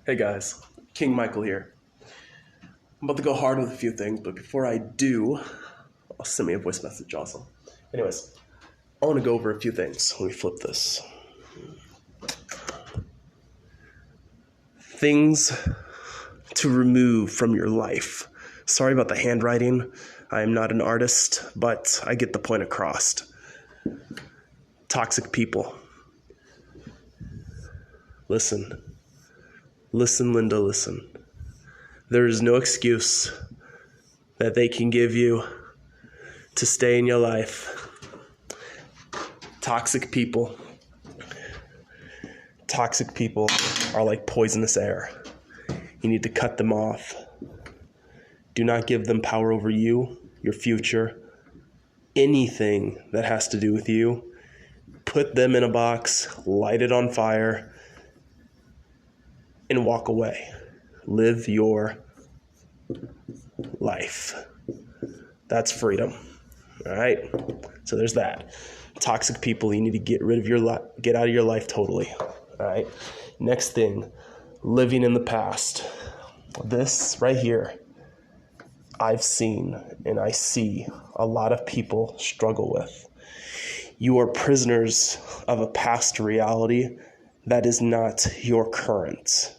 Hey guys, King Michael here. I'm about to go hard with a few things, but before I do, I'll send me a voice message also. Anyways, I want to go over a few things. Let me flip this. Things to remove from your life. Sorry about the handwriting. I am not an artist, but I get the point across. Toxic people. Listen. Listen, Linda, listen. There is no excuse that they can give you to stay in your life. Toxic people are like poisonous air. You need to cut them off. Do not give them power over you, your future, anything that has to do with you. Put them in a box, light it on fire, and walk away. Live your life. That's freedom. All right? So there's that. Toxic people, you need to get out of your life totally. All right? Next thing, living in the past. This right here, I've seen and I see a lot of people struggle with. You are prisoners of a past reality that is not your current.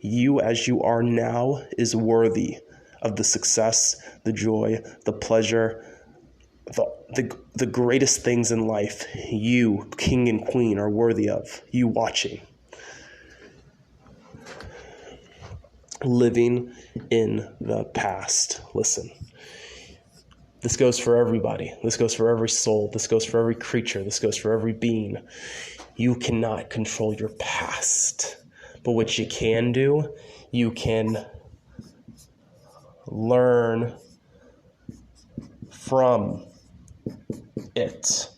You as you are now is worthy of the success, the joy, the pleasure, the greatest things in life. You, king and queen, are worthy of. You watching. Living in the past. Listen. This goes for everybody. This goes for every soul. This goes for every creature. This goes for every being. You cannot control your past. But what you can do, you can learn from it.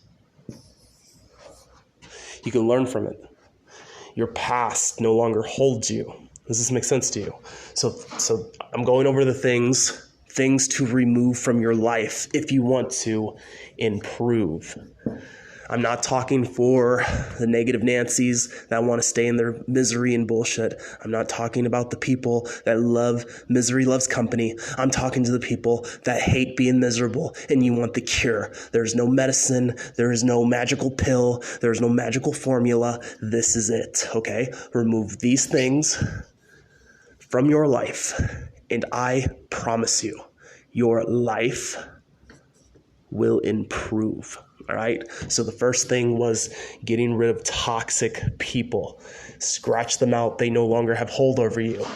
You can learn from it. Your past no longer holds you. Does this make sense to you? So I'm going over the things to remove from your life if you want to improve. I'm not talking for the negative Nancys that want to stay in their misery and bullshit. I'm not talking about the people that love misery loves company. I'm talking to the people that hate being miserable and you want the cure. There's no medicine. There is no magical pill. There's no magical formula. This is it, okay? Remove these things from your life, and I promise you, your life will improve. All right. So the first thing was getting rid of toxic people. Scratch them out. They no longer have hold over you.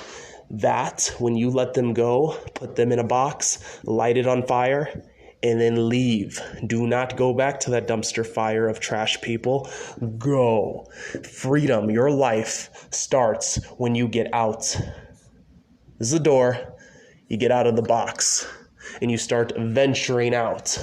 That, when you let them go, put them in a box, light it on fire, and then leave. Do not go back to that dumpster fire of trash people. Go. Freedom, your life starts when you get out. This is the door. You get out of the box and you start venturing out.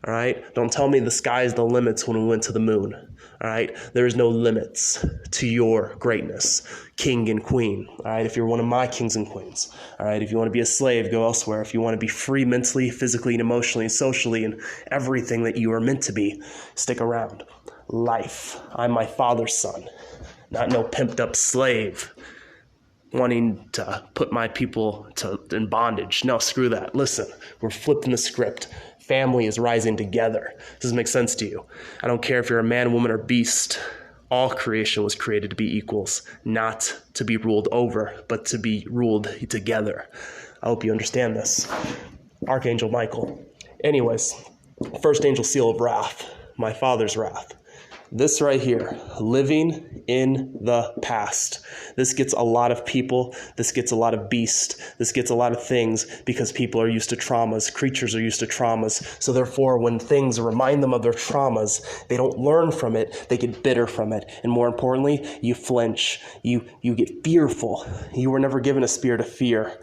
All right. Don't tell me the sky's the limits when we went to the moon. All right. There is no limits to your greatness, king and queen. All right. If you're one of my kings and queens. All right. If you want to be a slave, go elsewhere. If you want to be free mentally, physically, and emotionally, and socially, and everything that you are meant to be, stick around. Life. I'm my father's son, not no pimped up slave wanting to put my people in bondage. No, screw that. Listen, we're flipping the script. Family is rising together. Does this make sense to you? I don't care if you're a man, woman, or beast. All creation was created to be equals, not to be ruled over, but to be ruled together. I hope you understand this. Archangel Michael. Anyways, first angel seal of wrath, my father's wrath. This right here, living in the past. This gets a lot of people. This gets a lot of beasts. This gets a lot of things because people are used to traumas. Creatures are used to traumas. So therefore, when things remind them of their traumas, they don't learn from it. They get bitter from it. And more importantly, you flinch. You get fearful. You were never given a spirit of fear.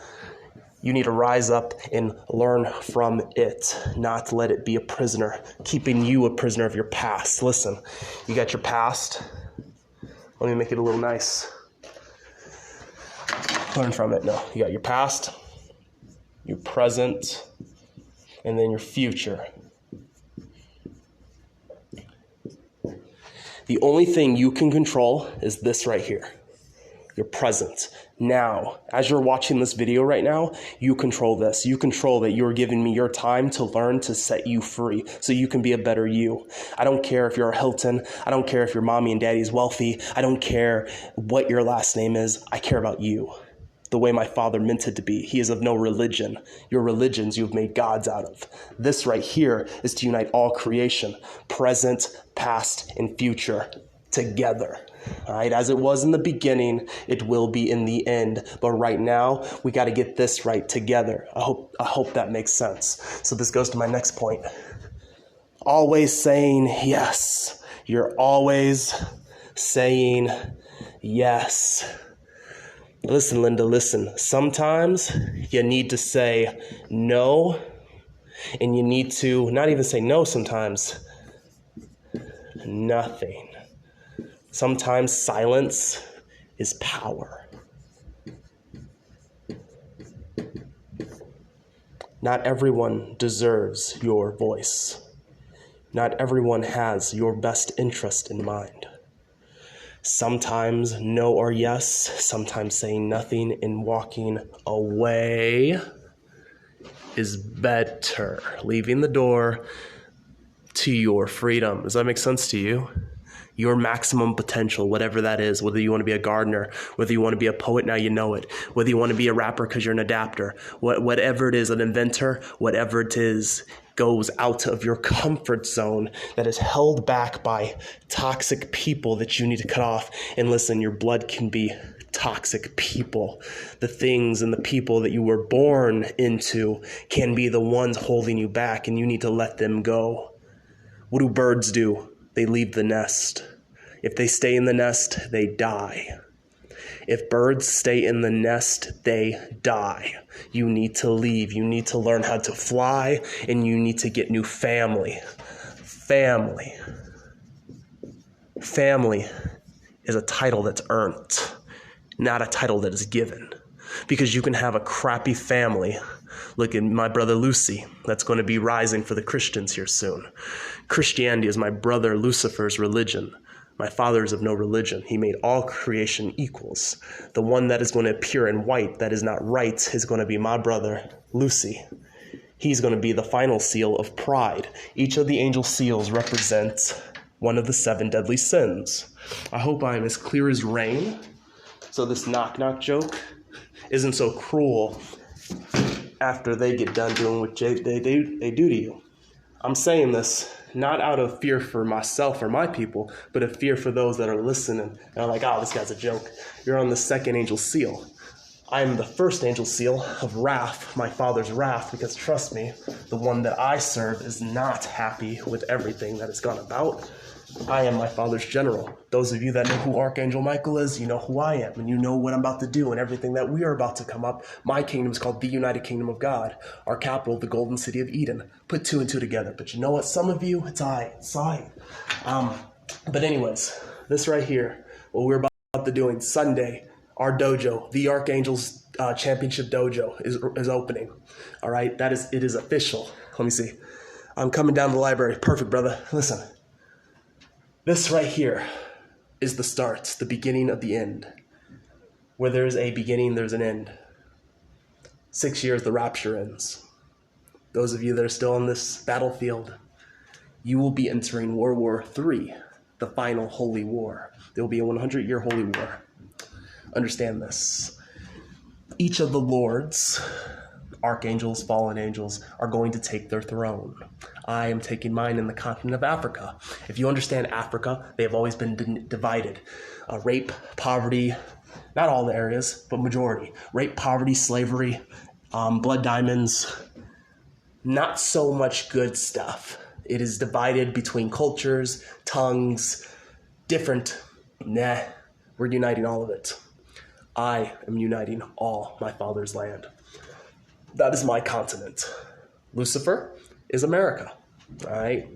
You need to rise up and learn from it, not let it be a prisoner, keeping you a prisoner of your past. Listen, you got your past. Let me make it a little nice. Learn from it. No, you got your past, your present, and then your future. The only thing you can control is this right here. You're present. Now, as you're watching this video right now, you control this. You control that you're giving me your time to learn to set you free so you can be a better you. I don't care if you're a Hilton. I don't care if your mommy and daddy's wealthy. I don't care what your last name is. I care about you the way my Father meant it to be. He is of no religion. Your religions you've made gods out of. This right here is to unite all creation, present, past, and future, together. All right, as it was in the beginning, it will be in the end. But right now, we got to get this right together. I hope that makes sense. So this goes to my next point. Always saying yes. You're always saying yes. Listen, Linda, listen. Sometimes you need to say no, and you need to not even say no sometimes. Nothing. Sometimes silence is power. Not everyone deserves your voice. Not everyone has your best interest in mind. Sometimes no or yes, sometimes saying nothing and walking away is better. Leaving the door to your freedom. Does that make sense to you? Your maximum potential, whatever that is, whether you want to be a gardener, whether you want to be a poet, now you know it, whether you want to be a rapper because you're an adapter, whatever it is, an inventor, whatever it is, goes out of your comfort zone that is held back by toxic people that you need to cut off. And listen, your blood can be toxic people. The things and the people that you were born into can be the ones holding you back, and you need to let them go. What do birds do? They leave the nest. If they stay in the nest, they die. If birds stay in the nest, they die. You need to leave. You need to learn how to fly, and you need to get new family. Family. Family is a title that's earned, not a title that is given. Because you can have a crappy family. Look at my brother Lucy. That's going to be rising for the Christians here soon. Christianity is my brother Lucifer's religion. My Father is of no religion. He made all creation equals. The one that is going to appear in white, that is not right, is going to be my brother Lucy. He's going to be the final seal of pride. Each of the angel seals represents one of the 7 deadly sins. I hope I am as clear as rain, so this knock-knock joke isn't so cruel after they get done doing what they do to you. I'm saying this not out of fear for myself or my people, but a fear for those that are listening and are like, oh, this guy's a joke. You're on the 2nd angel seal. I am the 1st angel seal of wrath, my Father's wrath, because trust me, the one that I serve is not happy with everything that has gone about. I am my Father's general. Those of you that know who Archangel Michael is, you know who I am, and you know what I'm about to do and everything that we are about to come up. My kingdom is called the United Kingdom of God. Our capital, the Golden City of Eden. Put 2 and 2 together. But you know what? Some of you, it's I. But anyways, this right here, what we're about to do Sunday, our dojo, the Archangel's Championship Dojo is opening. All right, it is official. Let me see. I'm coming down to the library. Perfect, brother. Listen. This right here is the start, the beginning of the end. Where there's a beginning, there's an end. 6 years, the rapture ends. Those of you that are still on this battlefield, you will be entering World War III, the final holy war. There will be a 100-year holy war. Understand this. Each of the lords, archangels, fallen angels, are going to take their throne. I am taking mine in the continent of Africa. If you understand Africa, they have always been divided. Rape, poverty, not all the areas, but majority. Rape, poverty, slavery, blood diamonds, not so much good stuff. It is divided between cultures, tongues, different. Nah, we're uniting all of it. I am uniting all my Father's land. That is my continent. Lucifer is America, all right?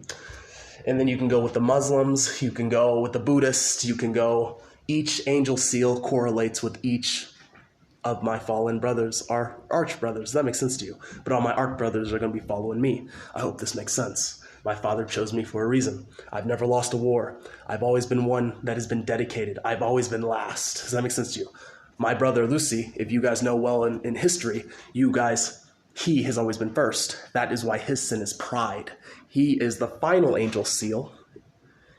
And then you can go with the Muslims, you can go with the Buddhists, you can go, each angel seal correlates with each of my fallen brothers, our arch brothers. That makes sense to you. But all my arch brothers are going to be following me. I hope this makes sense. My Father chose me for a reason. I've never lost a war. I've always been one that has been dedicated. I've always been last. Does that make sense to you? My brother Lucy, if you guys know well in history, he has always been first. That is why his sin is pride. He is the final angel seal.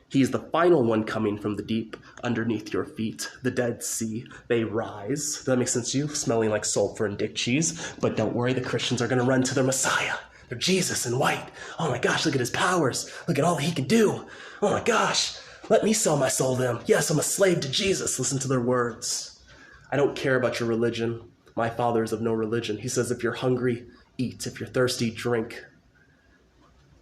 He is the final one coming from the deep underneath your feet, the Dead Sea. They rise. Does that make sense to you? Smelling like sulfur and dick cheese. But don't worry, the Christians are going to run to their Messiah. They're Jesus in white. Oh my gosh, look at his powers. Look at all he can do. Oh my gosh, let me sell my soul to him. Yes, I'm a slave to Jesus. Listen to their words. I don't care about your religion. My Father is of no religion. He says, if you're hungry, eat. If you're thirsty, drink.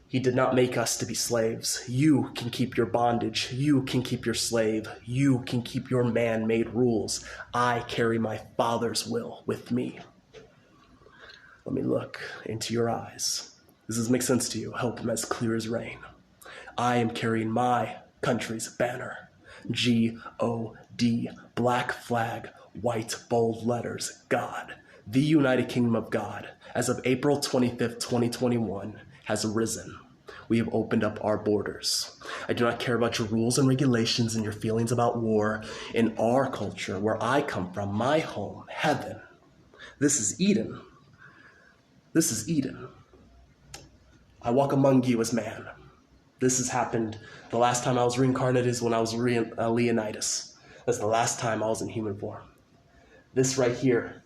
He did not make us to be slaves. You can keep your bondage. You can keep your slave. You can keep your man-made rules. I carry my Father's will with me. Let me look into your eyes. Does this make sense to you? I hope I'm as clear as rain. I am carrying my country's banner. G-O-D, black flag, white bold letters, God. The United Kingdom of God, as of April 25th, 2021, has arisen. We have opened up our borders. I do not care about your rules and regulations and your feelings about war. In our culture, where I come from, my home, heaven, this is Eden. This is Eden. I walk among you as man. This has happened. The last time I was reincarnated is when I was Leonidas. That's the last time I was in human form. This right here,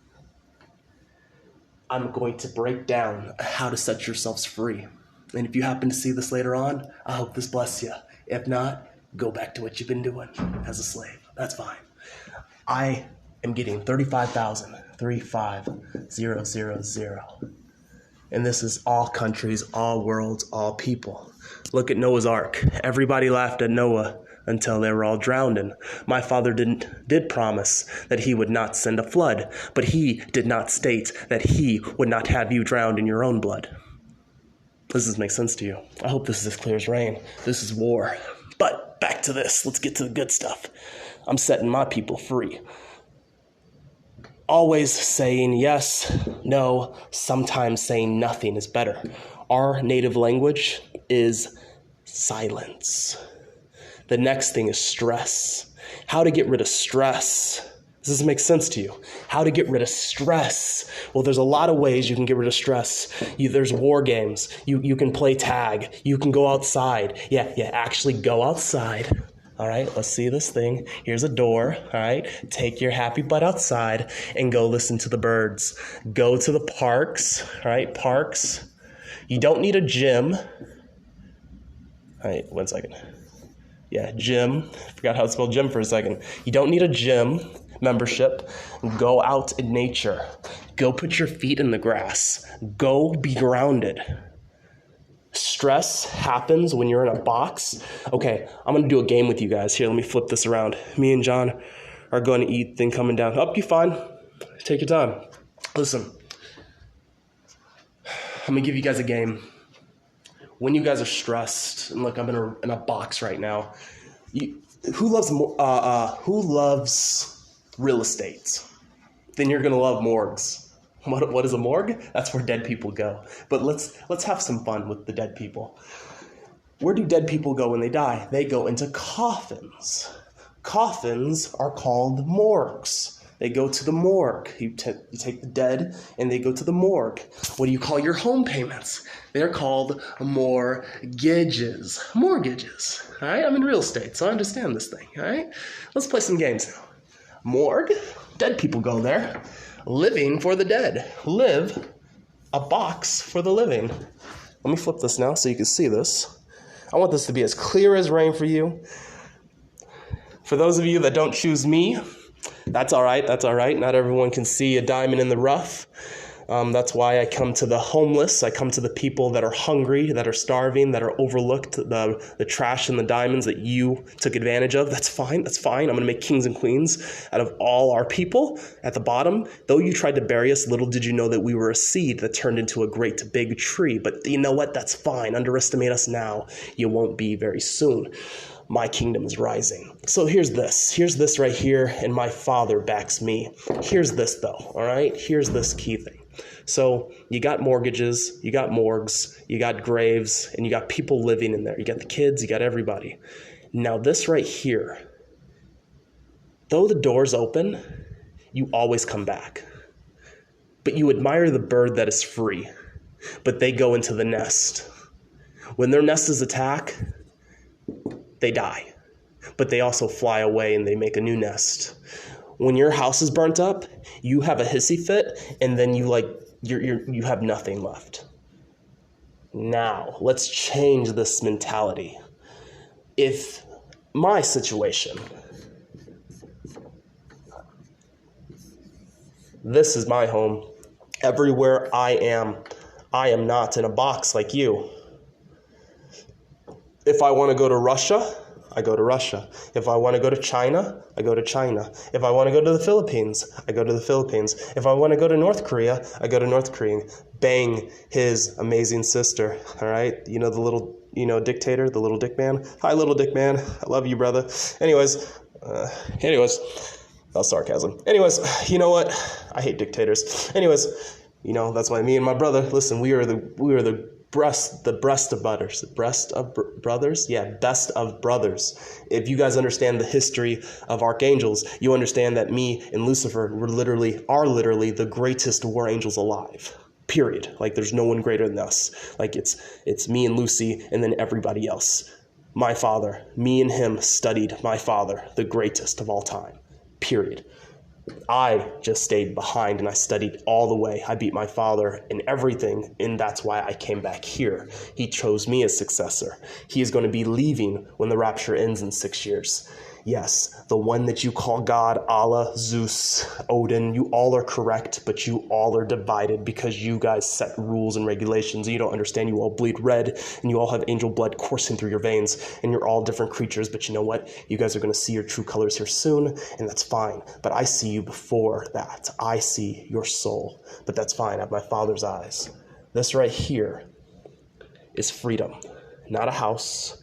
I'm going to break down how to set yourselves free. And if you happen to see this later on, I hope this bless you. If not, go back to what you've been doing as a slave. That's fine. I am getting 35,000, 35,000. And this is all countries, all worlds, all people. Look at Noah's Ark. Everybody laughed at Noah until they were all drowned in. My Father did promise that he would not send a flood, but he did not state that he would not have you drowned in your own blood. Does this make sense to you? I hope this is as clear as rain. This is war. But back to this. Let's get to the good stuff. I'm setting my people free. Always saying yes, no, sometimes saying nothing is better. Our native language is silence. The next thing is stress. How to get rid of stress. Does this make sense to you? How to get rid of stress? Well, there's a lot of ways you can get rid of stress. There's war games. You can play tag. You can go outside. Yeah, actually go outside. All right, let's see this thing. Here's a door. All right, take your happy butt outside and go listen to the birds. Go to the parks. All right, parks. You don't need a gym. All right, 1 second. Yeah, gym. Forgot how to spell gym for a second. You don't need a gym membership. Go out in nature. Go put your feet in the grass. Go be grounded. Stress happens when you're in a box. Okay, I'm going to do a game with you guys. Here, let me flip this around. Me and John are going to eat, then coming down. Oh, you fine. Take your time. Listen, I'm going to give you guys a game. When you guys are stressed, and look, I'm in a box right now. Who loves real estate? Then you're going to love morgues. What is a morgue? That's where dead people go. But let's have some fun with the dead people. Where do dead people go when they die? They go into coffins. Coffins are called morgues. They go to the morgue. You take the dead and they go to the morgue. What do you call your home payments? They're called mortgages. Mortgages. All right? I'm in real estate, so I understand this thing. All right? Let's play some games now. Morgue. Dead people go there. Living for the dead. Live. A box for the living. Let me flip this now so you can see this. I want this to be as clear as rain for you. For those of you that don't choose me, that's all right. That's all right. Not everyone can see a diamond in the rough. That's why I come to the homeless. I come to the people that are hungry, that are starving, that are overlooked, the trash and the diamonds that you took advantage of. That's fine. That's fine. I'm going to make kings and queens out of all our people at the bottom. Though you tried to bury us, little did you know that we were a seed that turned into a great big tree. But you know what? That's fine. Underestimate us now. You won't be very soon. My kingdom is rising. So here's this. Here's this right here, and my Father backs me. Here's this, though, all right? Here's this key thing. So you got mortgages, you got morgues, you got graves, and you got people living in there. You got the kids, you got everybody. Now this right here, though the door's open, you always come back. But you admire the bird that is free, but they go into the nest. When their nest is attacked, they die. But they also fly away and they make a new nest. When your house is burnt up, you have a hissy fit, and then you have nothing left. Now, let's change this mentality. If my situation, this is my home. Everywhere I am not in a box like you. If I want to go to Russia, I go to Russia. If I want to go to China, I go to China. If I want to go to the Philippines, I go to the Philippines. If I want to go to North Korea, I go to North Korea. Bang his amazing sister, all right? You know the little, dictator, the little dick man? Hi, little dick man. I love you, brother. Anyways, that was sarcasm. Anyways, you know what? I hate dictators. Anyways, that's why me and my brother, listen, we are the best of brothers. Best of brothers? Yeah, best of brothers. If you guys understand the history of archangels, you understand that me and Lucifer are literally the greatest war angels alive. Period. Like, there's no one greater than us. Like, it's me and Lucy and then everybody else. My father, me and him studied my father, the greatest of all time. Period. I just stayed behind and I studied all the way. I beat my father in everything, and that's why I came back here. He chose me as successor. He is going to be leaving when the rapture ends in 6 years. Yes, the one that you call God, Allah, Zeus, Odin, you all are correct, but you all are divided because you guys set rules and regulations. And you don't understand. You all bleed red, and you all have angel blood coursing through your veins, and you're all different creatures. But you know what? You guys are going to see your true colors here soon, and that's fine. But I see you before that. I see your soul, but that's fine. I have my Father's eyes. This right here is freedom. Not a house,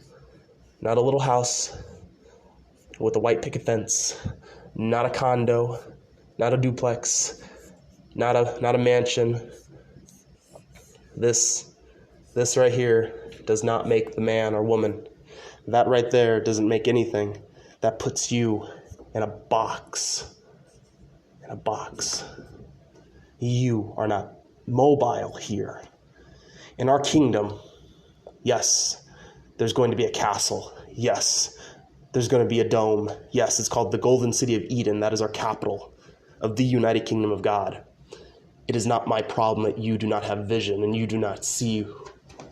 not a little house with a white picket fence, not a condo, not a duplex, not a mansion. This right here does not make the man or woman. That right there doesn't make anything. That puts you in a box. In a box. You are not mobile here. In our kingdom, yes, there's going to be a castle. Yes, there's going to be a dome. Yes, it's called the Golden City of Eden. That is our capital of the United Kingdom of God. It is not my problem that you do not have vision and you do not see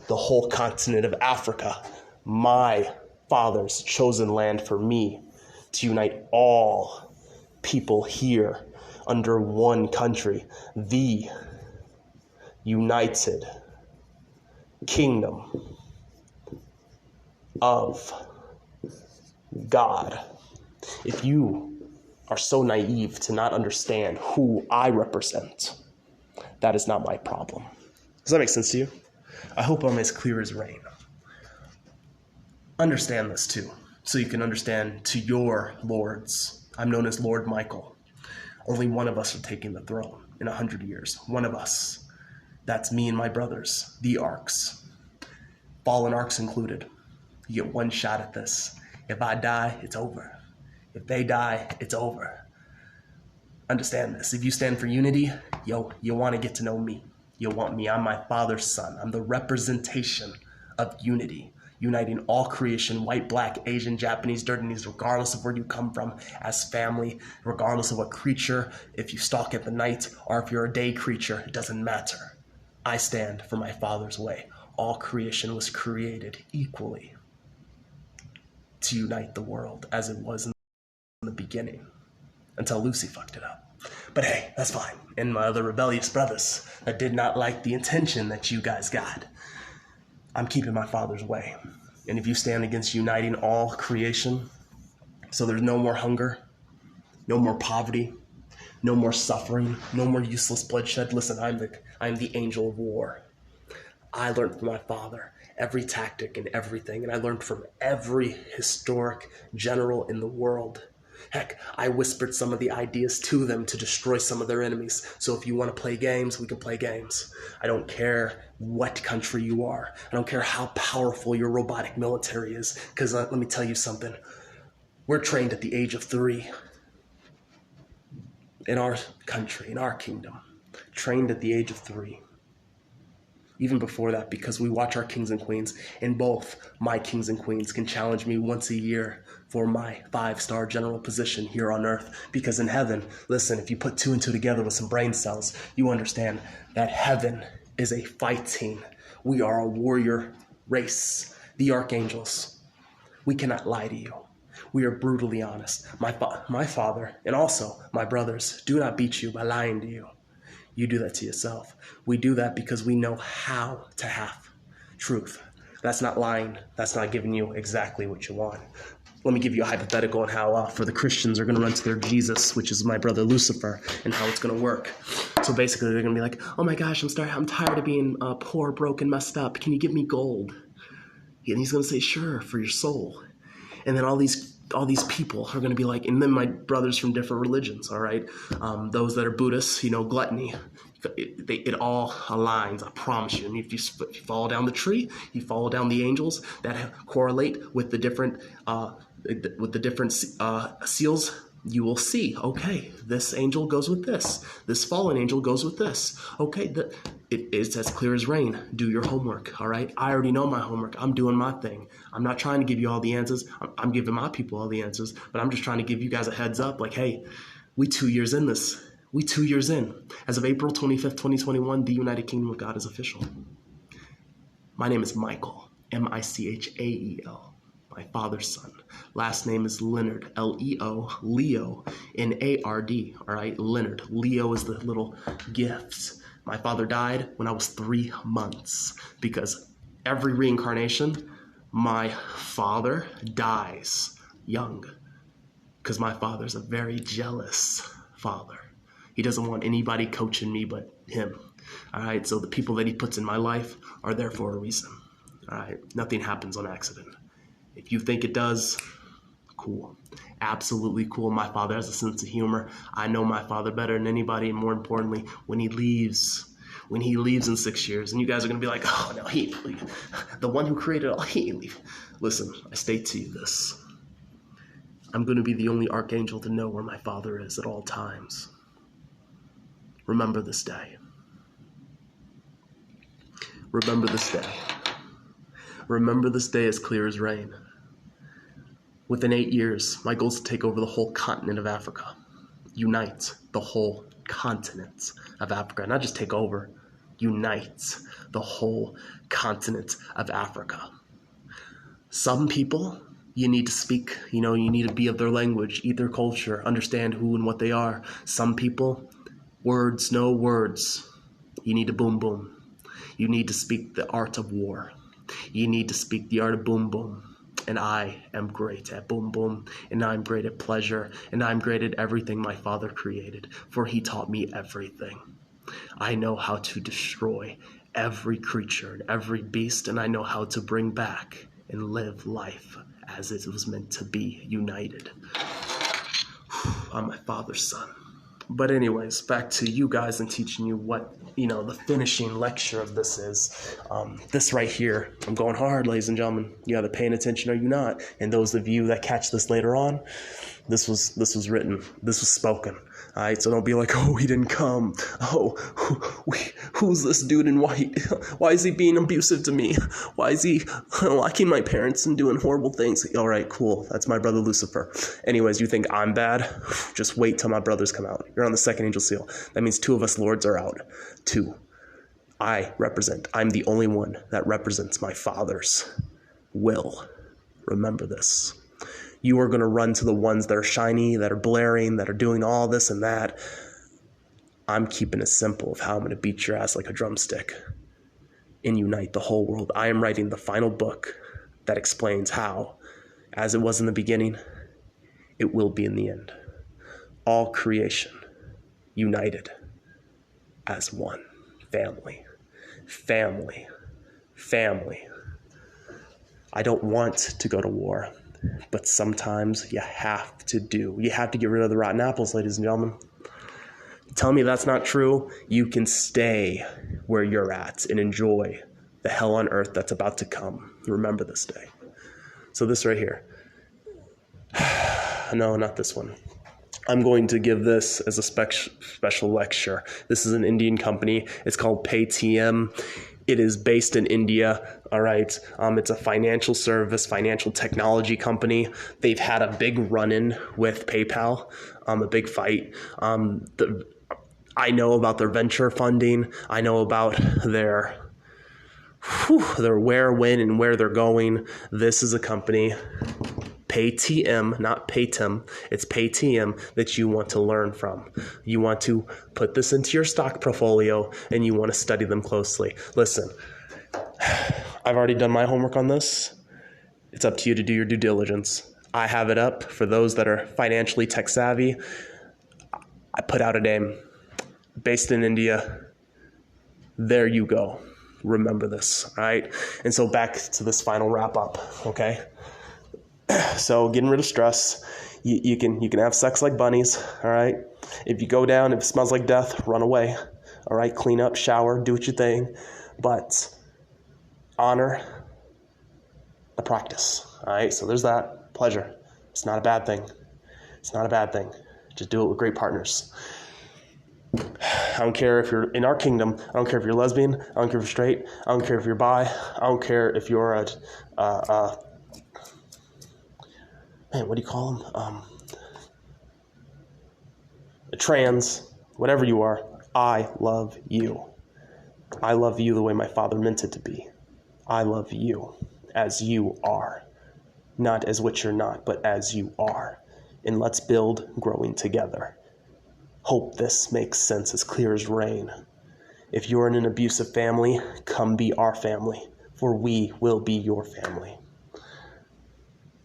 the whole continent of Africa, my Father's chosen land for me to unite all people here under one country, the United Kingdom of God. If you are so naive to not understand who I represent, that is not my problem. Does that make sense to you? I hope I'm as clear as rain. Understand this too, so you can understand to your lords. I'm known as Lord Michael. Only one of us are taking the throne in 100 years. One of us. That's me and my brothers, the Arks. Fallen Arks included. You get one shot at this. If I die, it's over. If they die, it's over. Understand this. If you stand for unity, you want to get to know me. You want me. I'm my Father's son. I'm the representation of unity, uniting all creation, white, black, Asian, Japanese, Dirtinese, regardless of where you come from, as family, regardless of what creature, if you stalk at the night or if you're a day creature, it doesn't matter. I stand for my Father's way. All creation was created equally to unite the world as it was in the beginning, until Lucy fucked it up. But hey, that's fine. And my other rebellious brothers that did not like the intention that you guys got, I'm keeping my Father's way. And if you stand against uniting all creation, so there's no more hunger, no more poverty, no more suffering, no more useless bloodshed. Listen, I'm the angel of war. I learned from my father every tactic and everything, and I learned from every historic general in the world. Heck, I whispered some of the ideas to them to destroy some of their enemies. So if you want to play games, we can play games. I don't care what country you are. I don't care how powerful your robotic military is, because let me tell you something. We're trained at the age of 3. in our country, in our kingdom, trained at the age of 3. Even before that, because we watch our kings and queens, and both my kings and queens can challenge me once a year for my 5-star general position here on earth. Because in heaven, listen, if you put 2 and 2 together with some brain cells, you understand that heaven is a fighting. We are a warrior race, the archangels. We cannot lie to you. We are brutally honest. My father and also my brothers do not beat you by lying to you. You do that to yourself. We do that because we know how to have truth. That's not lying. That's not giving you exactly what you want. Let me give you a hypothetical on how for the Christians are going to run to their Jesus, which is my brother Lucifer, and how it's going to work. So basically they're going to be like, oh my gosh, I'm tired of being poor, broken, messed up. Can you give me gold? And he's going to say, sure, for your soul. And then all these people are going to be like, and then my brothers from different religions, all right? Those that are Buddhists, gluttony, it all aligns, I promise you. And if you follow down the tree, you follow down the angels that correlate with the different seals, you will see, okay, this angel goes with this fallen angel goes with this. Okay, it's as clear as rain. Do your homework, all right? I already know my homework. I'm doing my thing. I'm not trying to give you all the answers. I'm giving my people all the answers, but I'm just trying to give you guys a heads up, like, hey, we 2 years in this. We 2 years in. As of April 25th, 2021, the United Kingdom of God is official. My name is Michael, Michael. My father's son. Last name is Leonard, Leo, Leo, Nard, all right? Leonard. Leo is the little gifts. My father died when I was 3 months because every reincarnation, my father dies young because my father's a very jealous father. He doesn't want anybody coaching me but him, all right? So the people that he puts in my life are there for a reason, all right? Nothing happens on accident. If you think it does, cool. Absolutely cool. My father has a sense of humor. I know my father better than anybody, and more importantly, when he leaves in 6 years, and you guys are going to be like, oh, no, he ain't leave. The one who created all, he ain't leave. Listen, I state to you this. I'm going to be the only archangel to know where my father is at all times. Remember this day. Remember this day. Remember this day as clear as rain. Within 8 years, my goal is to take over the whole continent of Africa. Unite the whole continent of Africa. Not just take over, unite the whole continent of Africa. Some people, you need to speak, you need to be of their language, eat their culture, understand who and what they are. Some people, words, no words. You need to boom, boom. You need to speak the art of war. You need to speak the art of boom, boom. And I am great at boom, boom. And I'm great at pleasure. And I'm great at everything my father created. For he taught me everything. I know how to destroy every creature and every beast. And I know how to bring back and live life as it was meant to be, united. I'm my father's son. But anyways, back to you guys and teaching you what, the finishing lecture of this is. This right here, I'm going hard, ladies and gentlemen. You either paying attention or you not. And those of you that catch this later on, this was written. This was spoken. All right, so don't be like, oh, he didn't come. Oh, who's this dude in white? Why is he being abusive to me? Why is he locking my parents and doing horrible things? All right, cool. That's my brother Lucifer. Anyways, you think I'm bad? Just wait till my brothers come out. You're on the second angel seal. That means 2 of us lords are out. 2. I'm the only one that represents my father's will. Remember this. You are going to run to the ones that are shiny, that are blaring, that are doing all this and that. I'm keeping it simple of how I'm going to beat your ass like a drumstick and unite the whole world. I am writing the final book that explains how, as it was in the beginning, it will be in the end. All creation united as one. Family. Family. Family. I don't want to go to war. But sometimes you have to get rid of the rotten apples, ladies and gentlemen. Tell me that's not true. You can stay where you're at and enjoy the hell on earth that's about to come. Remember this day. So this right here. No, not this one. I'm going to give this as a special lecture. This is an Indian company. It's called Paytm. It is based in India. All right. It's a financial service, financial technology company. They've had a big run-in with PayPal, a big fight. I know about their venture funding. I know about their where, when, and where they're going. This is a company, Paytm, not Paytm. It's Paytm that you want to learn from. You want to put this into your stock portfolio and you want to study them closely. Listen, I've already done my homework on this. It's up to you to do your due diligence. I have it up for those that are financially tech savvy. I put out a name based in India. There you go. Remember this, all right? And so back to this final wrap up, okay? So getting rid of stress, you can have sex like bunnies, all right? If you go down, if it smells like death, run away, all right? Clean up, shower, do what you thing, but honor the practice, all right? So there's that. Pleasure. It's not a bad thing. It's not a bad thing. Just do it with great partners. I don't care if you're in our kingdom. I don't care if you're lesbian. I don't care if you're straight. I don't care if you're bi. I don't care if you're what do you call them? A trans, whatever you are. I love you. I love you the way my Father meant it to be. I love you as you are. Not as what you're not, but as you are. And let's build growing together. Hope this makes sense as clear as rain. If you're in an abusive family, come be our family, for we will be your family.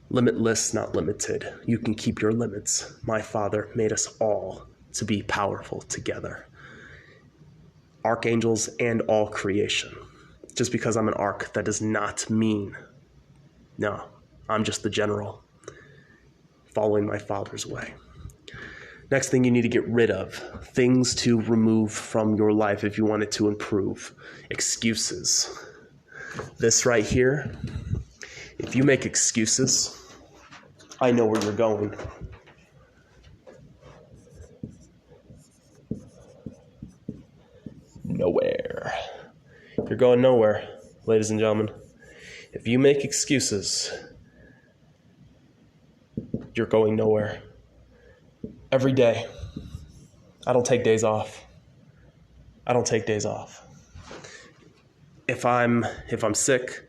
Limitless, not limited. You can keep your limits. My Father made us all to be powerful together. Archangels and all creation. Just because I'm an arch, that does not mean, no, I'm just the general, following my Father's way. Next thing you need to get rid of, things to remove from your life if you want it to improve. Excuses. This right here, if you make excuses, I know where you're going. Nowhere. You're going nowhere, ladies and gentlemen. If you make excuses, you're going nowhere. Every day. I don't take days off. I don't take days off. If I'm sick,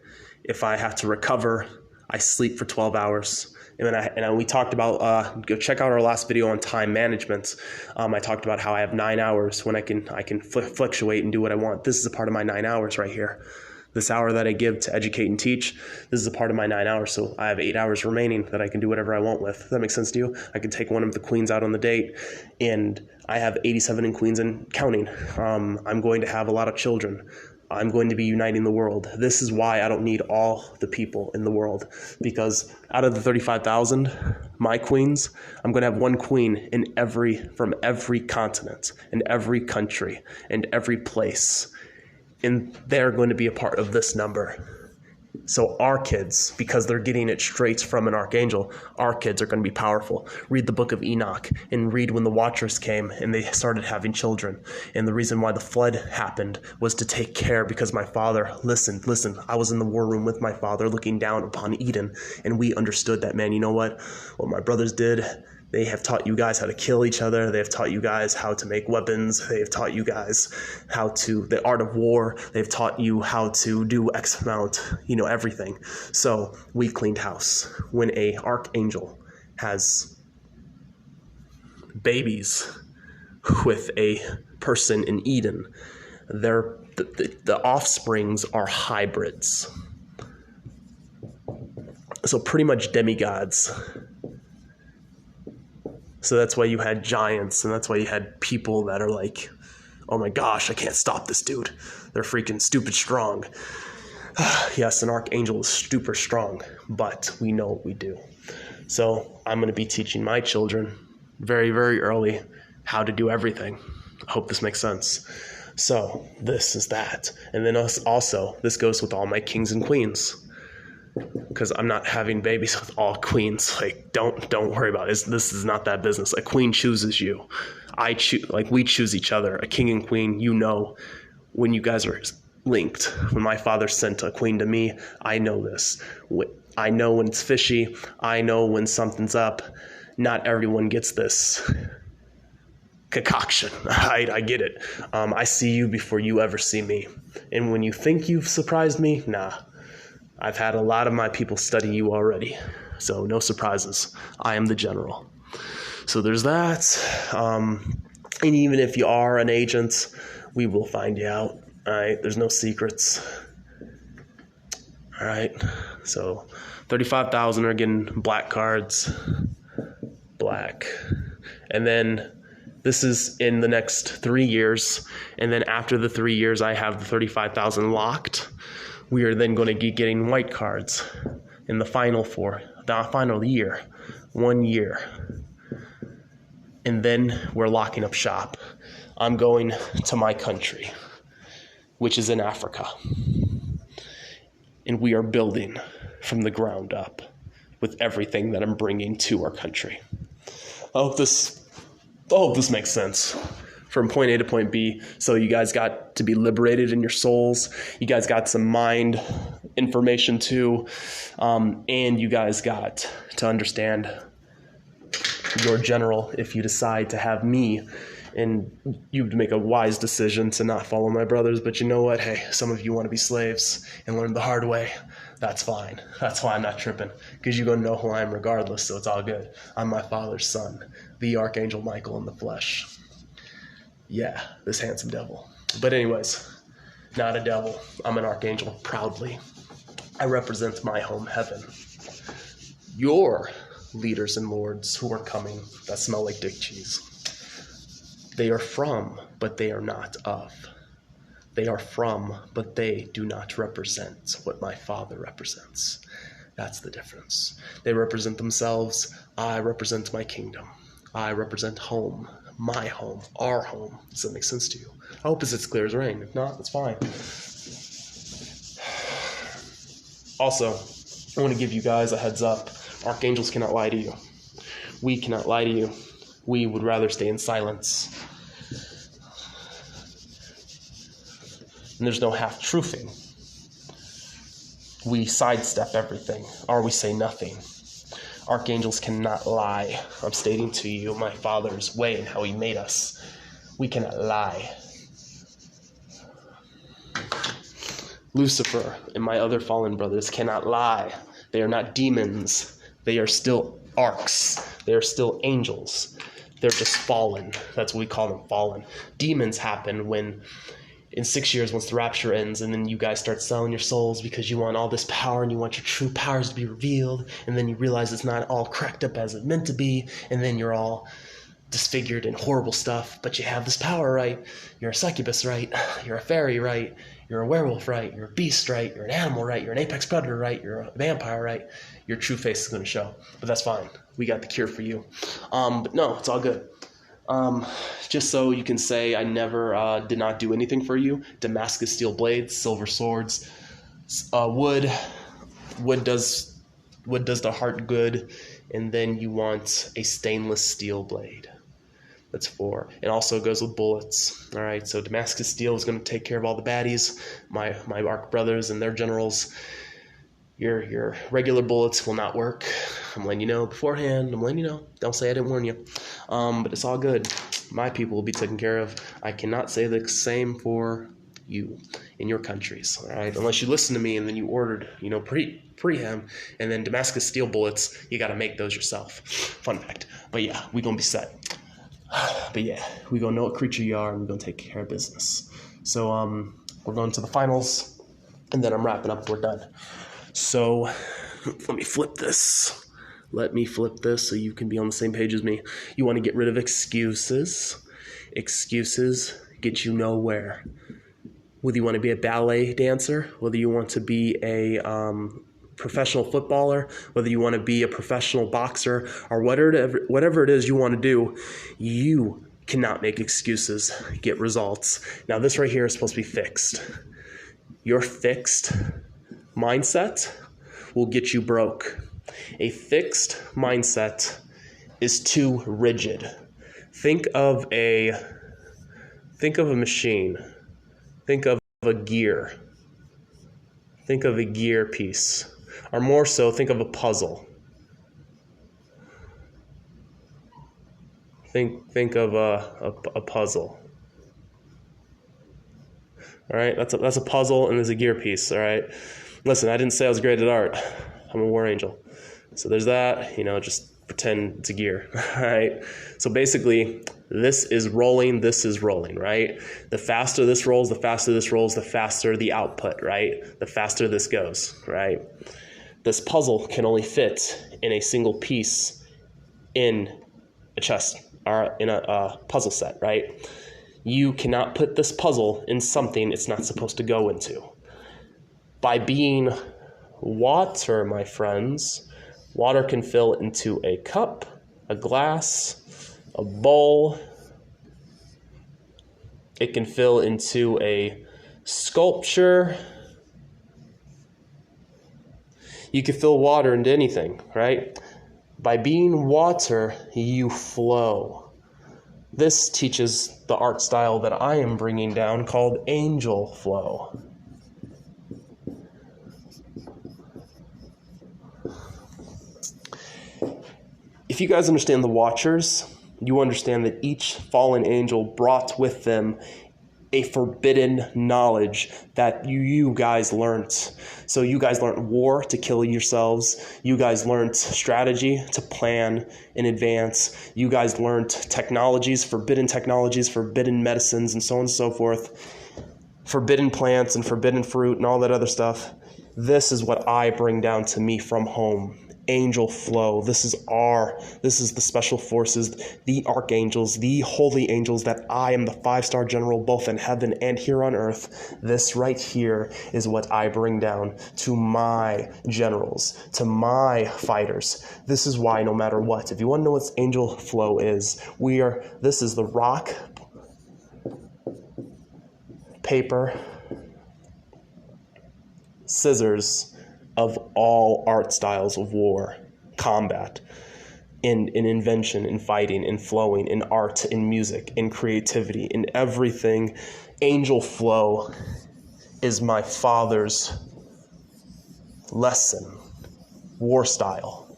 if I have to recover, I sleep for 12 hours. And we talked about, go check out our last video on time management. I talked about how I have 9 hours when I can fluctuate and do what I want. This is a part of my 9 hours right here. This hour that I give to educate and teach, this is a part of my 9 hours. So I have 8 hours remaining that I can do whatever I want with. Does that make sense to you? I can take one of the queens out on the date, and I have 87 in queens and counting. I'm going to have a lot of children. I'm going to be uniting the world. This is why I don't need all the people in the world, because out of the 35,000, my queens, I'm going to have one queen from every continent, in every country, and every place. And they're going to be a part of this number. So our kids, because they're getting it straight from an archangel, our kids are going to be powerful. Read the book of Enoch and read when the Watchers came and they started having children. And the reason why the flood happened was to take care, because my father, listen, I was in the war room with my father looking down upon Eden, and we understood that, man, you know what my brothers did? They have taught you guys how to kill each other. They have taught you guys how to make weapons. They have taught you guys the art of war. They've taught you how to do X amount, everything. So we cleaned house. When a archangel has babies with a person in Eden, the offsprings are hybrids. So pretty much demigods. So that's why you had giants, and that's why you had people that are like, oh my gosh, I can't stop this dude. They're freaking stupid strong. Yes, an archangel is super strong, but we know what we do. So I'm going to be teaching my children very, very early how to do everything. I hope this makes sense. So this is that. And then also, this goes with all my kings and queens. because I'm not having babies with all queens. Like, don't worry about it. This is not that business. A queen chooses you. I choose, like, we choose each other. A king and queen, when you guys are linked. When my father sent a queen to me, I know this. I know when it's fishy. I know when something's up. Not everyone gets this concoction. I get it. I see you before you ever see me. And when you think you've surprised me, nah. I've had a lot of my people study you already. So no surprises. I am the general. So there's that. And even if you are an agent, we will find you out. All right. There's no secrets. All right. So 35,000 are getting black cards. Black. And then this is in the next 3 years. And then after the 3 years, I have the 35,000 locked. We are then going to be getting white cards in the final year, 1 year. And then we're locking up shop. I'm going to my country, which is in Africa. And we are building from the ground up with everything that I'm bringing to our country. I hope this makes sense. From point A to point B. So you guys got to be liberated in your souls. You guys got some mind information too. And you guys got to understand your general if you decide to have me. And you would make a wise decision to not follow my brothers. But you know what? Hey, some of you want to be slaves and learn the hard way. That's fine. That's why I'm not tripping. Because you're going to know who I am regardless. So it's all good. I'm my father's son, the Archangel Michael in the flesh. Yeah, this handsome devil. But anyways, not a devil. I'm an archangel, proudly. I represent my home heaven. Your leaders and lords who are coming that smell like dick cheese. They are from, but they are not of. They are from, but they do not represent what my father represents. That's the difference. They represent themselves. I represent my kingdom. I represent home. My home, our home. Does that make sense to you? I hope it's as clear as rain. If not, that's fine. Also, I want to give you guys a heads up. Archangels cannot lie to you. We cannot lie to you. We would rather stay in silence. And there's no half-truthing. We sidestep everything, or we say nothing. Archangels cannot lie. I'm stating to you my Father's way and how he made us. We cannot lie. Lucifer and my other fallen brothers cannot lie. They are not demons. They are still arcs. They are still angels. They're just fallen. That's what we call them, fallen. Demons happen when in 6 years, once the rapture ends, and then you guys start selling your souls because you want all this power and you want your true powers to be revealed, and then you realize it's not all cracked up as it meant to be, and then you're all disfigured and horrible stuff, but you have this power, right? You're a succubus, right? You're a fairy, right? You're a werewolf, right? You're a beast, right? You're an animal, right? You're an apex predator, right? You're a vampire, right? Your true face is going to show, but that's fine. We got the cure for you. But no, it's all good. Just so you can say I never did not do anything for you. Damascus steel blades, silver swords, wood does the heart good, and then you want a stainless steel blade. That's 4. It also goes with bullets. All right, so Damascus steel is going to take care of all the baddies. My arc brothers and their generals. Your regular bullets will not work. I'm letting you know beforehand. I'm letting you know. Don't say I didn't warn you. But it's all good. My people will be taken care of. I cannot say the same for you in your countries. All right, unless you listen to me and then you ordered, pre-hem, and then Damascus steel bullets. You got to make those yourself. Fun fact. But yeah, we gonna be set. But yeah, we gonna know what creature you are, and we gonna take care of business. So we're going to the finals, and then I'm wrapping up. We're done. So let me flip this. Let me flip this so you can be on the same page as me. You want to get rid of excuses. Excuses get you nowhere. Whether you want to be a ballet dancer, whether you want to be a professional footballer, whether you want to be a professional boxer, or whatever it is you want to do, you cannot make excuses, get results. Now this right here is supposed to be fixed. Your fixed mindset will get you broke. A fixed mindset is too rigid. Think of a machine. Think of a gear. Think of a gear piece. Or more so, think of a puzzle. Think of a puzzle. All right, that's a puzzle and there's a gear piece. All right, listen, I didn't say I was great at art. I'm a war angel, so there's that. Just pretend it's a gear. All right. So basically, this is rolling. This is rolling. Right. The faster this rolls, the faster this rolls, the faster the output. Right. The faster this goes. Right. This puzzle can only fit in a single piece in a chest or in a puzzle set. Right. You cannot put this puzzle in something it's not supposed to go into. By being water, my friends, water can fill into a cup, a glass, a bowl. It can fill into a sculpture. You can fill water into anything, right? By being water, you flow. This teaches the art style that I am bringing down called angel flow. If you guys understand the Watchers, you understand that each fallen angel brought with them a forbidden knowledge that you guys learned. So you guys learned war to kill yourselves. You guys learned strategy to plan in advance. You guys learned technologies, forbidden medicines, and so on and so forth. Forbidden plants and forbidden fruit and all that other stuff. This is what I bring down to me from home. Angel flow. This is the special forces, the archangels, the holy angels that I am the 5-star general both in heaven and here on earth. This right here is what I bring down to my generals, to my fighters. This is why no matter what, if you want to know what angel flow is, this is the rock, paper, scissors of all art styles of war, combat, in invention, in fighting, in flowing, in art, in music, in creativity, in everything. Angel flow is my father's lesson, war style.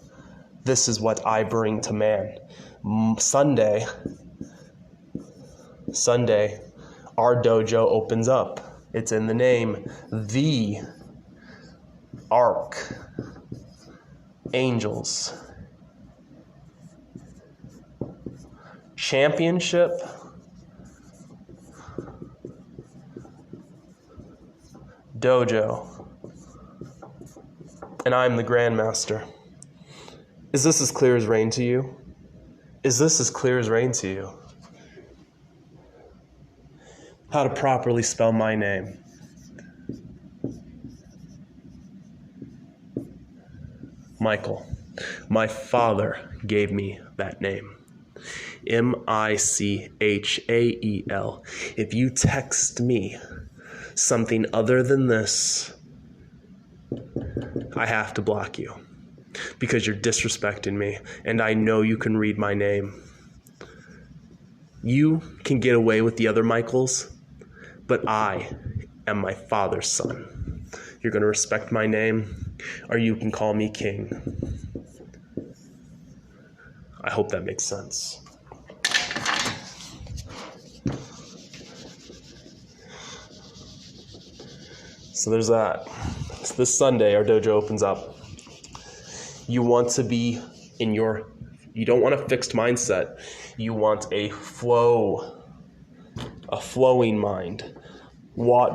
This is what I bring to man. Sunday, our dojo opens up. It's in the name, the Angels. Championship. Dojo. And I'm the Grandmaster. Is this as clear as rain to you? Is this as clear as rain to you? How to properly spell my name. Michael. My father gave me that name. Michael. If you text me something other than this, I have to block you because you're disrespecting me, and I know you can read my name. You can get away with the other Michaels, but I am my father's son. You're going to respect my name, or you can call me King. I hope that makes sense. So there's that. So this Sunday, our dojo opens up. You want to be you don't want a fixed mindset. You want a flowing mind.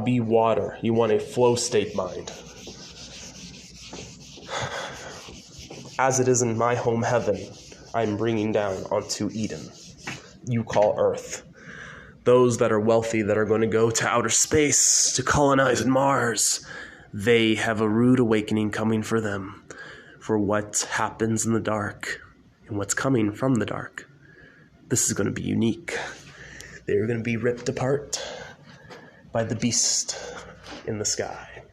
Be water. You want a flow state mind. As it is in my home heaven, I'm bringing down onto Eden. You call Earth. Those that are wealthy that are going to go to outer space to colonize Mars, they have a rude awakening coming for them, for what happens in the dark and what's coming from the dark. This is going to be unique. They're going to be ripped apart by the beast in the sky.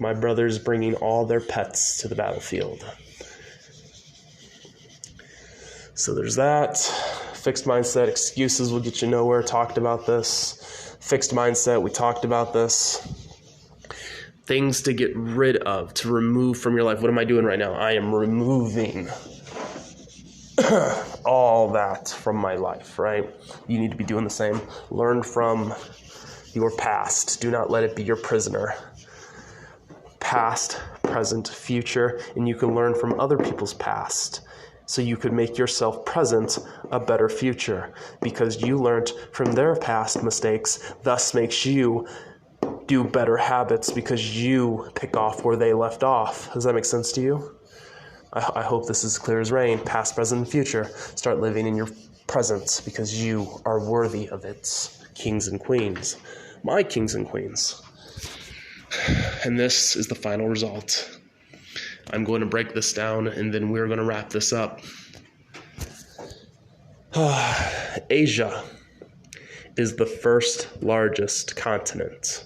my brothers bringing all their pets to the battlefield. So there's that. Fixed mindset, excuses will get you nowhere. Talked about this. Fixed mindset, we talked about this. Things to get rid of, to remove from your life. What am I doing right now? I am removing all that from my life, right? You need to be doing the same. Learn from your past. Do not let it be your prisoner. Past, present, future, and you can learn from other people's past. So you could make yourself present a better future because you learned from their past mistakes, thus makes you do better habits because you pick off where they left off. Does that make sense to you? I hope this is clear as rain. Past, present, and future. Start living in your present because you are worthy of it. Kings and queens. My kings and queens. And this is the final result. I'm going to break this down and then we're going to wrap this up. Asia is the first largest continent.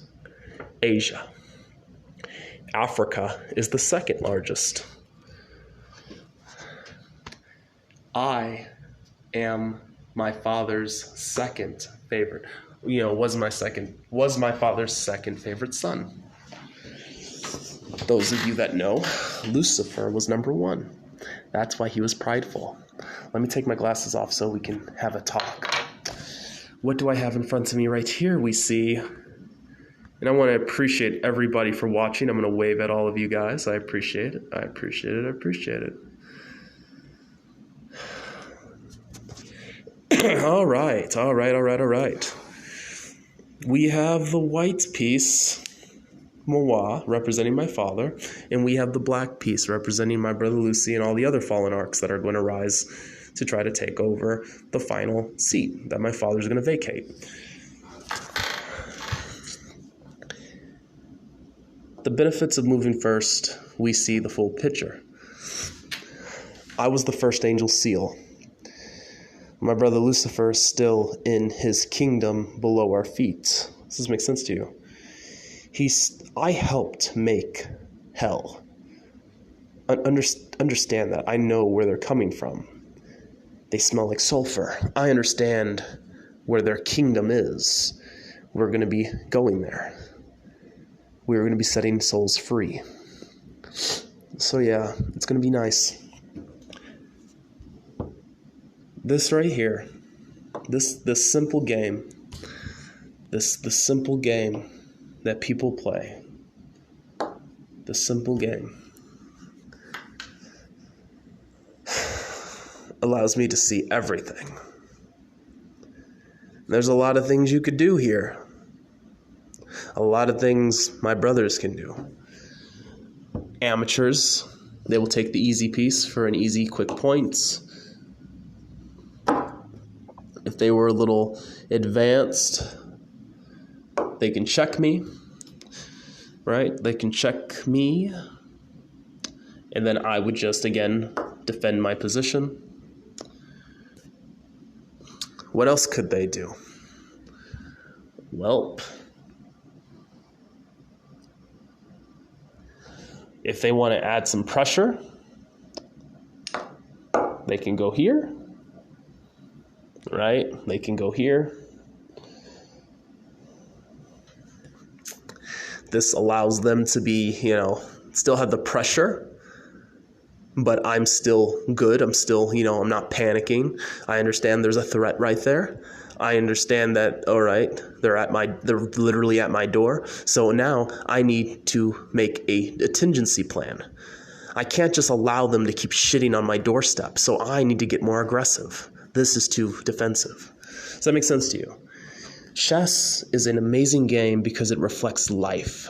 Asia. Africa is the second largest. I am my father's second favorite. Was my father's second favorite son. Those of you that know, Lucifer was number one. That's why he was prideful. Let me take my glasses off so we can have a talk. What do I have in front of me right here? We see, and I want to appreciate everybody for watching. I'm going to wave at all of you guys. I appreciate it. I appreciate it. I appreciate it. All right. We have the white piece, Moa, representing my father, and we have the black piece representing my brother Lucy and all the other fallen arcs that are going to rise to try to take over the final seat that my father's going to vacate. The benefits of moving first, we see the full picture. I was the first angel seal. My brother Lucifer is still in his kingdom below our feet. Does this make sense to you? I helped make hell. Understand that. I know where they're coming from. They smell like sulfur. I understand where their kingdom is. We're going to be going there. We're going to be setting souls free. So yeah, it's going to be nice. This right here, this simple game, this simple game that people play, the simple game, allows me to see everything. There's a lot of things you could do here. A lot of things my brothers can do. Amateurs, they will take the easy piece for an easy, quick points. If they were a little advanced, they can check me, right? They can check me, and then I would just, again, defend my position. What else could they do? Well, if they want to add some pressure, they can go here. Right? They can go here. This allows them to be, still have the pressure, but I'm still good. I'm still, I'm not panicking. I understand there's a threat right there. I understand that, all right, they're literally at my door. So now I need to make a contingency plan. I can't just allow them to keep shitting on my doorstep. So I need to get more aggressive. This is too defensive. Does that make sense to you? Chess is an amazing game because it reflects life.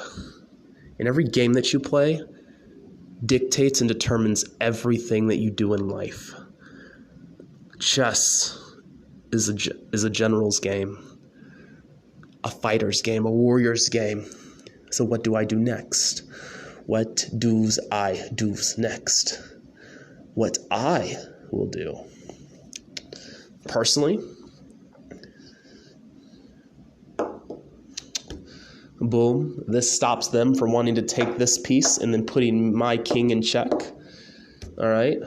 And every game that you play dictates and determines everything that you do in life. Chess is a general's game, a fighter's game, a warrior's game. So what do I do next? What do's I do's next? What I will do. Personally, Boom. This stops them from wanting to take this piece and then putting my king in check. All right.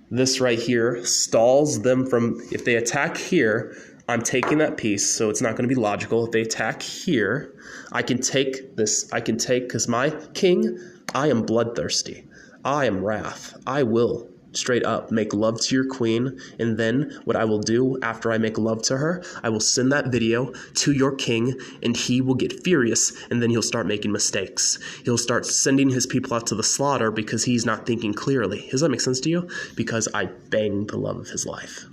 This right here stalls them from, if they attack here, I'm taking that piece, so it's not going to be logical. If they attack here, I can take this. I can take, because my king, I am bloodthirsty. I am wrath. I will straight up make love to your queen, and then what I will do after I make love to her, I will send that video to your king, and he will get furious, and then he'll start making mistakes. He'll start sending his people out to the slaughter because he's not thinking clearly. Does that make sense to you? Because I banged the love of his life.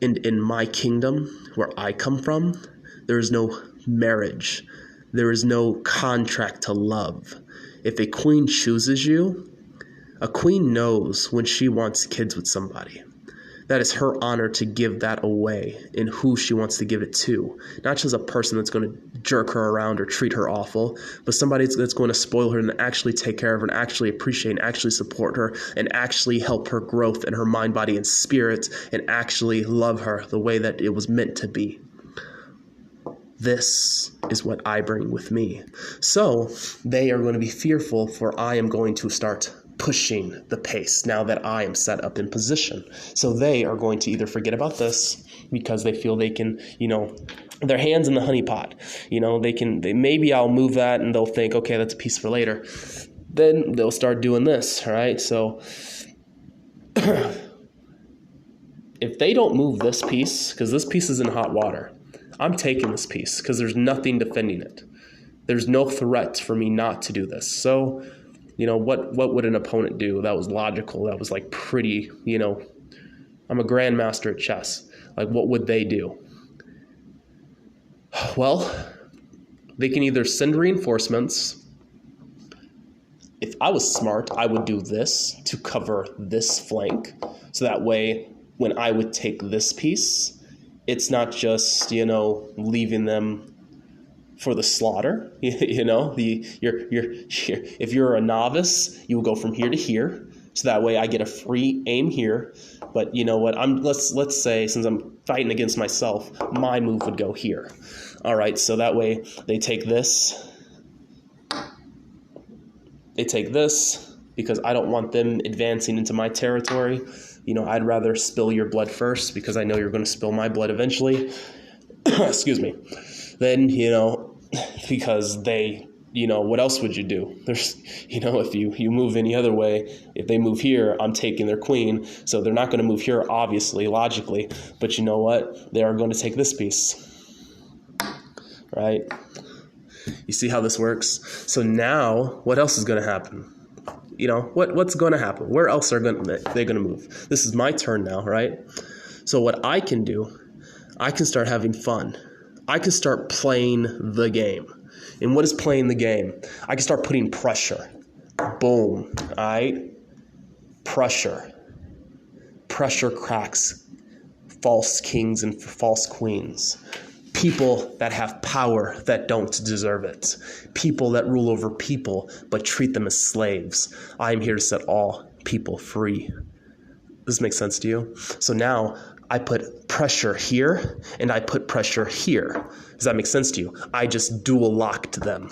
And in my kingdom, where I come from, there is no marriage. There is no contract to love. If a queen chooses you, a queen knows when she wants kids with somebody. That is her honor to give that away and who she wants to give it to. Not just a person that's going to jerk her around or treat her awful, but somebody that's going to spoil her and actually take care of her and actually appreciate and actually support her and actually help her growth in her mind, body, and spirit and actually love her the way that it was meant to be. This is what I bring with me. So they are going to be fearful, for I am going to start pushing the pace now that I am set up in position. So they are going to either forget about this because they feel they can, their hands in the honey pot. Maybe I'll move that and they'll think, okay, that's a piece for later. Then they'll start doing this, all right? So if they don't move this piece, because this piece is in hot water, I'm taking this piece because there's nothing defending it. There's no threat for me not to do this. So what would an opponent do? That was logical. That was like pretty, I'm a grandmaster at chess. Like, what would they do? Well, they can either send reinforcements. If I was smart, I would do this to cover this flank. So that way, when I would take this piece, it's not just, leaving them for the slaughter. If you're a novice, you will go from here to here, so that way I get a free aim here. But you know what? Let's say, since I'm fighting against myself, my move would go here. All right, so that way they take this. They take this because I don't want them advancing into my territory. I'd rather spill your blood first because I know you're going to spill my blood eventually. Excuse me. Then, because they, what else would you do? There's, if you move any other way, if they move here, I'm taking their queen. So they're not going to move here, obviously, logically. But you know what? They are going to take this piece. Right? You see how this works? So now, what else is going to happen? What's going to happen? Where else are they're going to move? This is my turn now, right? So what I can do, I can start having fun. I can start playing the game. And what is playing the game? I can start putting pressure. Boom. All right? Pressure. Pressure cracks false kings and false queens. People that have power that don't deserve it. People that rule over people but treat them as slaves. I am here to set all people free. Does this make sense to you? So now I put pressure here and I put pressure here. Does that make sense to you? I just dual locked them.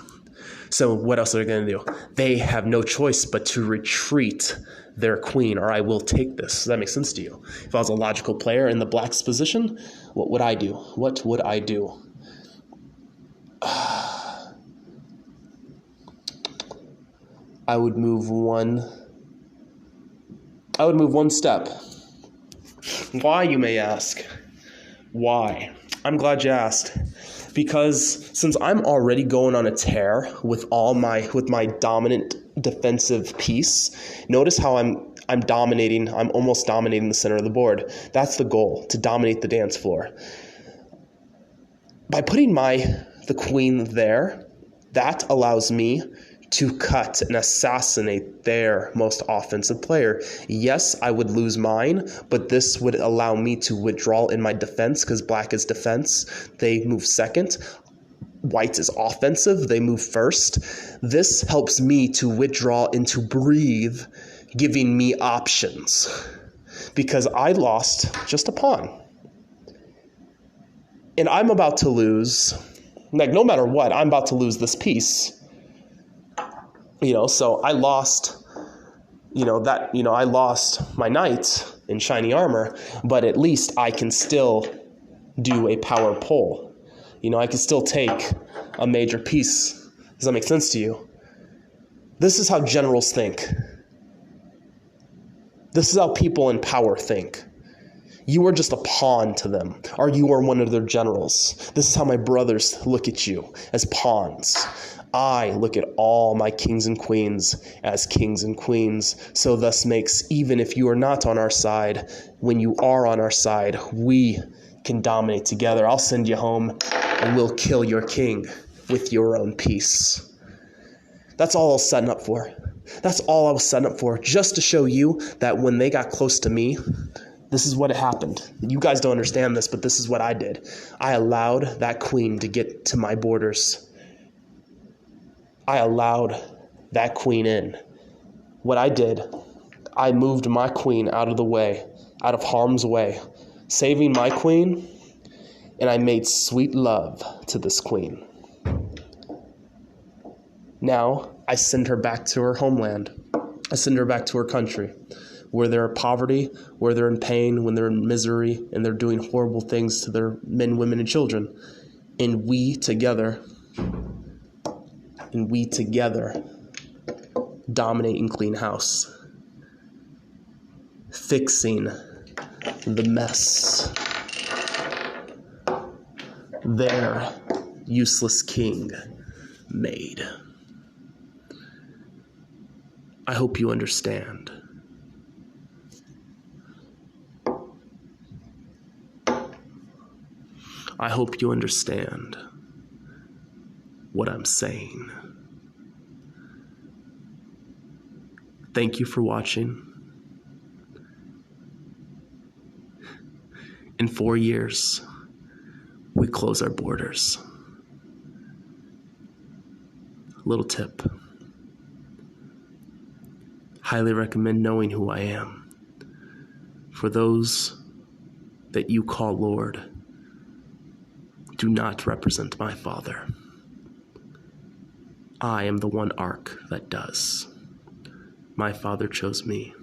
So what else are they going to do? They have no choice but to retreat their queen, or I will take this. Does that make sense to you? If I was a logical player in the black's position, what would I do? What would I do? I would move one step. Why, you may ask? Why? I'm glad you asked. Because since I'm already going on a tear with my dominant defensive piece, notice how I'm dominating. I'm almost dominating the center of the board. That's the goal, to dominate the dance floor. By putting the queen there, that allows me to cut and assassinate their most offensive player. Yes, I would lose mine, but this would allow me to withdraw in my defense, because black is defense. They move second. White is offensive. They move first. This helps me to withdraw and to breathe, giving me options, because I lost just a pawn. And I'm about to lose Like, no matter what, I'm about to lose this piece. So I lost, I lost my knight in shiny armor, but at least I can still do a power pull. I can still take a major piece. Does that make sense to you? This is how generals think. This is how people in power think. You are just a pawn to them, or you are one of their generals. This is how my brothers look at you, as pawns. I look at all my kings and queens as kings and queens. So thus makes, even if you are not on our side, when you are on our side, we can dominate together. I'll send you home and we'll kill your king with your own piece. That's all I was setting up for. That's all I was setting up for, just to show you that when they got close to me, this is what happened. You guys don't understand this, but this is what I did. I allowed that queen to get to my borders. I allowed that queen in. What I did, I moved my queen out of the way, out of harm's way, saving my queen, and I made sweet love to this queen. Now, I send her back to her homeland. I send her back to her country, where they're in poverty, where they're in pain, when they're in misery, and they're doing horrible things to their men, women, and children. And we together dominate and clean house, fixing the mess their useless king made. I hope you understand. I hope you understand what I'm saying. Thank you for watching. In 4 years, we close our borders. Little tip. Highly recommend knowing who I am. For those that you call Lord, do not represent my Father. I am the one ark that does. My Father chose me,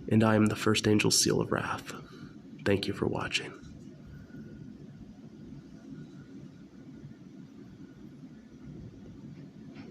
and I am the first angel seal of wrath. Thank you for watching.